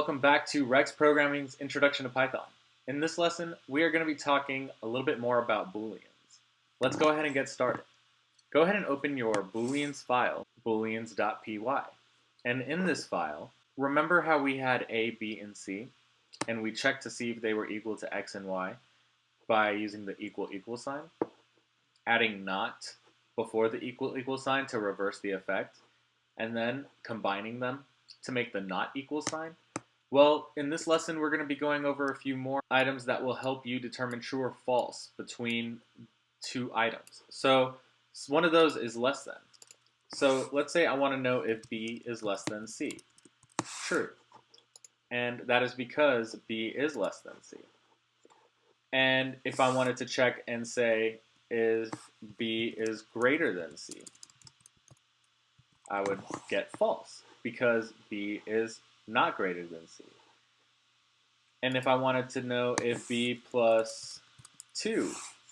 welcome back to Rex Programming's Introduction to Python. In this lesson, we are going to be talking a little bit more about Booleans. Let's go ahead and get started. Go ahead and open your Booleans file, booleans.py. And in this file, remember how we had A, B, and C, and we checked to see if they were equal to X and Y by using the equal sign, adding not before the equal sign to reverse the effect, and then combining them to make the not equal sign? Well, in this lesson, we're going to be going over a few more items that will help you determine true or false between two items. So one of those is less than. So let's say I want to know if B is less than C. True. And that is because B is less than C. And if I wanted to check and say if B is greater than C, I would get false because B is not greater than C. And if I wanted to know if B plus 2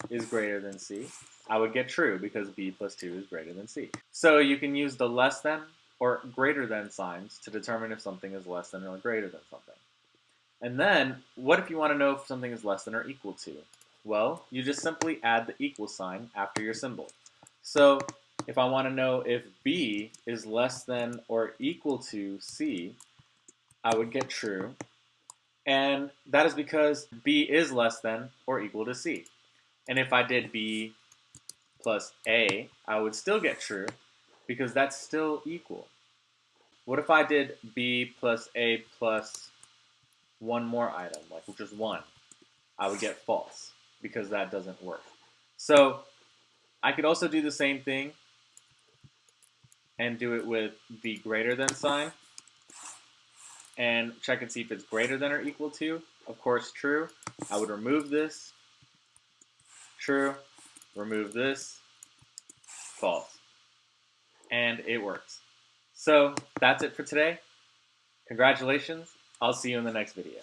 is greater than C, I would get true because B plus 2 is greater than C. So you can use the less than or greater than signs to determine if something is less than or greater than something. And then, what if you want to know if something is less than or equal to? Well, you just simply add the equal sign after your symbol. So if I want to know if B is less than or equal to C, I would get true. And that is because B is less than or equal to C. And if I did B plus A, I would still get true because that's still equal. What if I did B plus A plus one more item, like just 1? I would get false because that doesn't work. So I could also do the same thing and do it with the greater than sign and check and see if it's greater than or equal to. Of course, true. I would remove this. True. Remove this. False. And it works. So that's it for today. Congratulations. I'll see you in the next video.